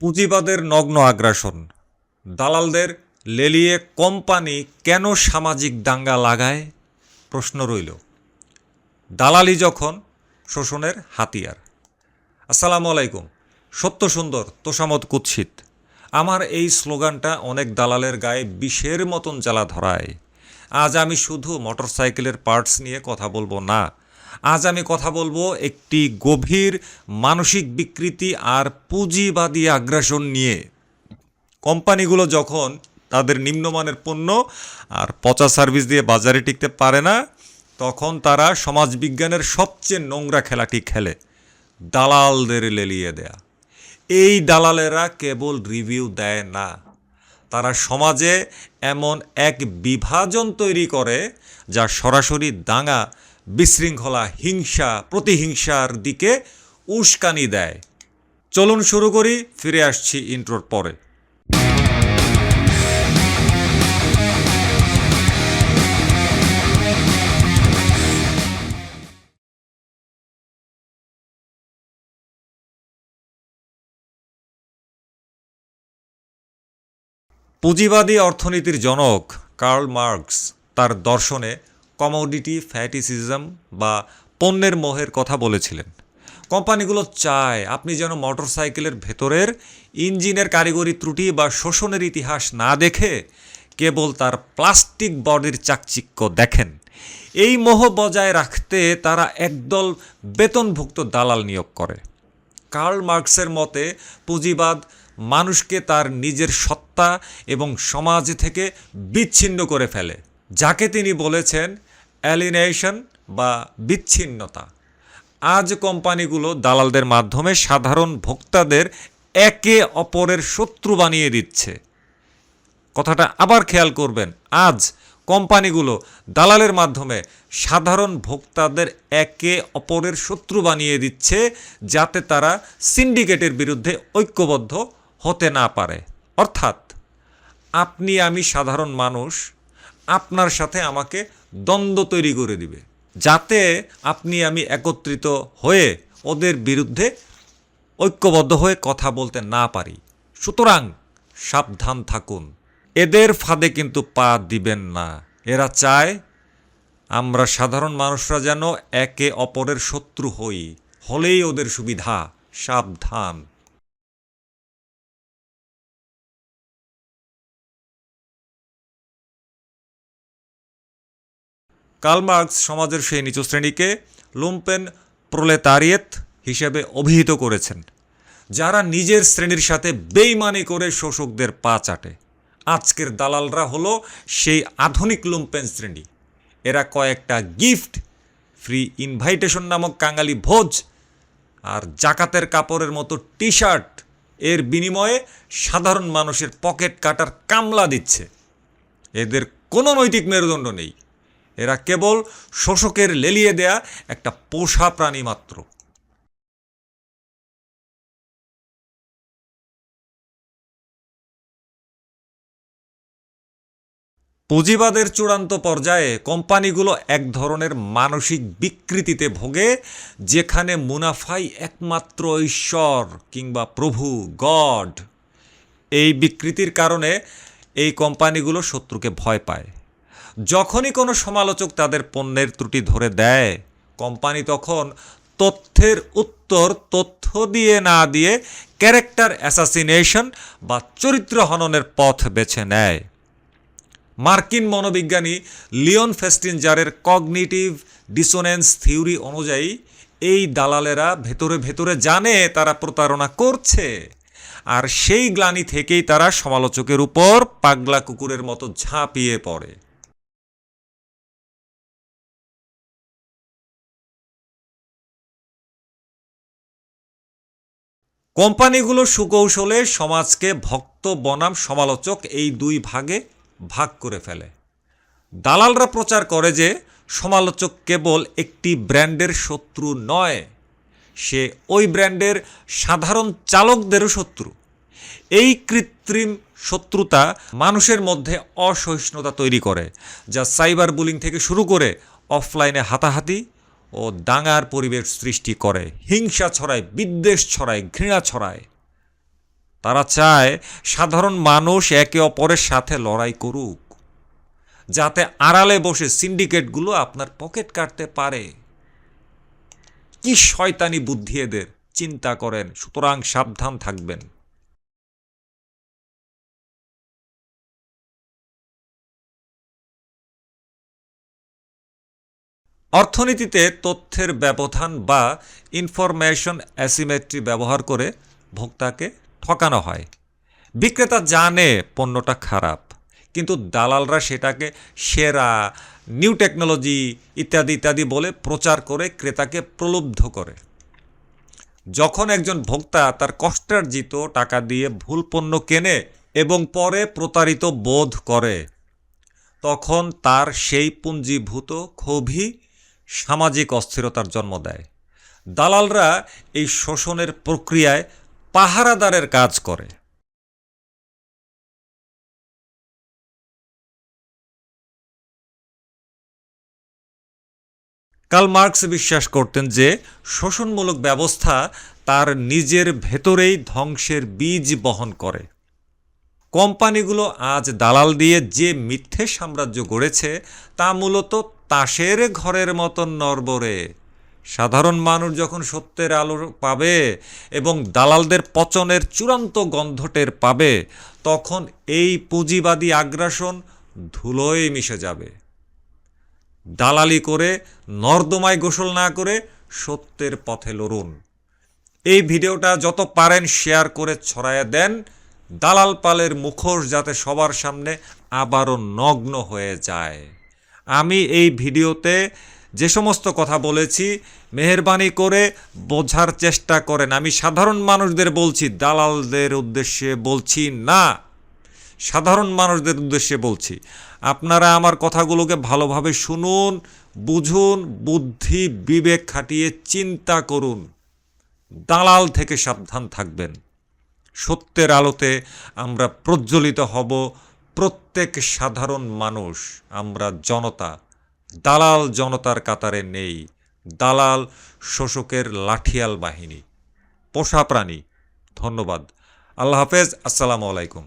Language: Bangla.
পুঁজিবাদের নগ্ন আগ্রাসন, দালালদের লেলিয়ে কোম্পানি কেন সামাজিক দাঙ্গা লাগায়? প্রশ্ন রইল। দালালি যখন শোষণের হাতিয়ার। আসসালামু আলাইকুম। সত্য সুন্দর তোষামত কুৎসিত, আমার এই স্লোগানটা অনেক দালালের গায়ে বিষের মতন জ্বালা ধরায়। আজ আমি শুধু মোটরসাইকেলের পার্টস নিয়ে কথা বলবো না, আজ আমি কথা বলবো একটি গভীর মানসিক বিকৃতি আর পুঁজিবাদী আগ্রাসন নিয়ে। কোম্পানিগুলো যখন তাদের নিম্নমানের পণ্য আর পচা সার্ভিস দিয়ে বাজারে টিকতে পারে না, তখন তারা সমাজবিজ্ঞানের সবচেয়ে নোংরা খেলাটি খেলে, দালালদের লেলিয়ে দেয়া। এই দালালেরা কেবল রিভিউ দেয় না, তারা সমাজে এমন এক বিভাজন তৈরি করে যা সরাসরি দাঙ্গা, বিশৃঙ্খলা, হিংসা, প্রতিহিংসার দিকে উস্কানি দেয়। চলুন শুরু করি, ফিরে আসছি ইন্ট্রোর পরে। পুঁজিবাদী অর্থনীতির জনক কার্ল মার্কস তার দর্শনে কমোডিটি ফ্যাটিসিজম বা পণ্যের মোহের কথা বলেছিলেন। কোম্পানিগুলো চায় আপনি যেন মোটরসাইকেলের ভেতরের ইঞ্জিনের কারিগরি ত্রুটি বা শোষণের ইতিহাস না দেখে কেবল তার প্লাস্টিক বডির চাকচিক্য দেখেন। এই মোহ বজায় রাখতে তারা একদল বেতনভুক্ত দালাল নিয়োগ করে। কার্ল মার্কসের মতে পুঁজিবাদ মানুষকে তার নিজের সত্তা এবং সমাজ থেকে বিচ্ছিন্ন করে ফেলে, যাকে তিনি বলেছেন অ্যালিনেশন বা বিচ্ছিন্নতা। আজ কোম্পানিগুলো দালালদের মাধ্যমে সাধারণ ভোক্তাদের একে অপরের শত্রু বানিয়ে দিচ্ছে। কথাটা আবার খেয়াল করবেন, আজ কোম্পানিগুলো দালালের মাধ্যমে সাধারণ ভোক্তাদের একে অপরের শত্রু বানিয়ে দিচ্ছে, যাতে তারা সিন্ডিকেটের বিরুদ্ধে ঐক্যবদ্ধ হতে না পারে। অর্থাৎ আপনি আমি সাধারণ মানুষ, আপনার সাথে আমাকে দ্বন্দ্ব তৈরি করে দিবে, যাতে আপনি আমি একত্রিত হয়ে ওদের বিরুদ্ধে ঐক্যবদ্ধ হয়ে কথা বলতে না পারি। সুতরাং সাবধান থাকুন, এদের ফাঁদে কিন্তু পা দিবেন না। এরা চায় আমরা সাধারণ মানুষরা যেন একে অপরের শত্রু হই, হলেই ওদের সুবিধা। সাবধান। কার্ল মার্কস সমাজের সেই নিচু শ্রেণীকে লুম্পেন প্রোলেতারিয়েত হিসেবে অভিহিত করেছেন, যারা নিজের শ্রেণীর সাথে বেইমানি করে শোষকদের পা চাটে। আজকের দালালরা হলো সেই আধুনিক লুম্পেন শ্রেণী। এরা কয়েকটা গিফট, ফ্রি ইনভাইটেশন নামক কাঙালি ভোজ আর জাকাতের কাপড়ের মতো টি শার্ট এর বিনিময়ে সাধারণ মানুষের পকেট কাটার কামলা দিচ্ছে। এদের কোনো নৈতিক মেরুদণ্ড নেই, এরা কেবল শোষকের লেলিয়ে দেয়া একটা পোষা প্রাণী মাত্র। পুঁজিবাদের চূড়ান্ত পর্যায়ে কোম্পানিগুলো এক ধরনের মানসিক বিকৃতিতে ভোগে, যেখানে মুনাফাই একমাত্র ঈশ্বর কিংবা প্রভু, গড। এই বিকৃতির কারণে এই কোম্পানিগুলো শত্রুকে ভয় পায়। যখনই কোনো সমালোচক তাদের পণ্যের ত্রুটি ধরে দেয়, কোম্পানি তখন তথ্যের উত্তর তথ্য দিয়ে না দিয়ে ক্যারেক্টার অ্যাসাসিনেশন বা চরিত্র হননের পথ বেছে নেয়। মার্কিন মনোবিজ্ঞানী লিওন ফেস্টিনজারের কগনিটিভ ডিসোনেন্স থিওরি অনুযায়ী এই দালালেরা ভেতরে ভেতরে জানে তারা প্রতারণা করছে, আর সেই গ্লানি থেকেই তারা সমালোচকের উপর পাগলা কুকুরের মতো ঝাঁপিয়ে পড়ে। কোম্পানিগুলো সুকৌশলে সমাজকে ভক্ত বনাম সমালোচক এই দুই ভাগে ভাগ করে ফেলে। দালালরা প্রচার করে যে সমালোচক কেবল একটি ব্র্যান্ডের শত্রু নয়, সে ওই ব্র্যান্ডের সাধারণ চালকদেরও শত্রু। এই কৃত্রিম শত্রুতা মানুষের মধ্যে অসহিষ্ণুতা তৈরি করে, যা সাইবার বুলিং থেকে শুরু করে অফলাইনে হাতাহাতি ও দাঙ্গার পরিবেশ সৃষ্টি করে, হিংসা ছড়ায়, বিদ্বেষ ছড়ায়, ঘৃণা ছড়ায়। তারা চায় সাধারণ মানুষ একে অপরের সাথে লড়াই করুক, যাতে আড়ালে বসে সিন্ডিকেটগুলো আপনার পকেট কাটতে পারে। কি শয়তানি বুদ্ধি এদের, চিন্তা করেন। সুতরাং সাবধান থাকবেন। অর্থনীতিতে তথ্যের ব্যবধান বা ইনফরমেশন অ্যাসিমেট্রি ব্যবহার করে ভোক্তাকে ঠকানো হয়। বিক্রেতা জানে পণ্যটা খারাপ, কিন্তু দালালরা সেটাকে সেরা, নিউ টেকনোলজি ইত্যাদি ইত্যাদি বলে প্রচার করে ক্রেতাকে প্রলুব্ধ করে। যখন একজন ভোক্তা তার কষ্টার্জিত টাকা দিয়ে ভুল পণ্য কেনে এবং পরে প্রতারিত বোধ করে, তখন তার সেই পুঞ্জীভূত ক্ষোভই সামাজিক অস্থিরতার জন্ম দেয়। দালালরা এই শোষণের প্রক্রিয়ায় পাহারাদারের কাজ করে। কার্ল মার্কস বিশ্বাস করতেন যে শোষণমূলক ব্যবস্থা তার নিজের ভেতরেই ধ্বংসের বীজ বহন করে। কোম্পানিগুলো আজ দালাল দিয়ে যে মিথ্যে সাম্রাজ্য গড়েছে তা মূলত তাসের ঘরের মতন নড়বড়ে। সাধারণ মানুষ যখন সত্যের আলো পাবে এবং দালালদের পচনের চূড়ান্ত গন্ধ টের পাবে, তখন এই পুঁজিবাদী আগ্রাসন ধুলোয় মিশে যাবে। দালালি করে নর্দমায় গোসল না করে সত্যের পথে লড়ুন। এই ভিডিওটা যত পারেন শেয়ার করে ছড়ায় দেন, দালাল পালের মুখোশ যাতে সবার সামনে আবারও নগ্ন হয়ে যায়। আমি এই ভিডিওতে যে সমস্ত কথা বলেছি মেহেরবানি করে বোঝার চেষ্টা করেন। আমি সাধারণ মানুষদের বলছি, দালালদের উদ্দেশ্যে বলছি না, সাধারণ মানুষদের উদ্দেশ্যে বলছি। আপনারা আমার কথাগুলোকে ভালোভাবে শুনুন, বুঝুন, বুদ্ধি বিবেক খাটিয়ে চিন্তা করুন। দালাল থেকে সাবধান থাকবেন। সত্যের আলোতে আমরা প্রজ্বলিত হব। প্রত্যেক সাধারণ মানুষ, আমরা জনতা, দালাল জনতার কাতারে নেই। দালাল শোষকের লাঠিয়াল বাহিনী, পোষা প্রাণী। ধন্যবাদ। আল্লাহ হাফেজ। আসসালামু আলাইকুম।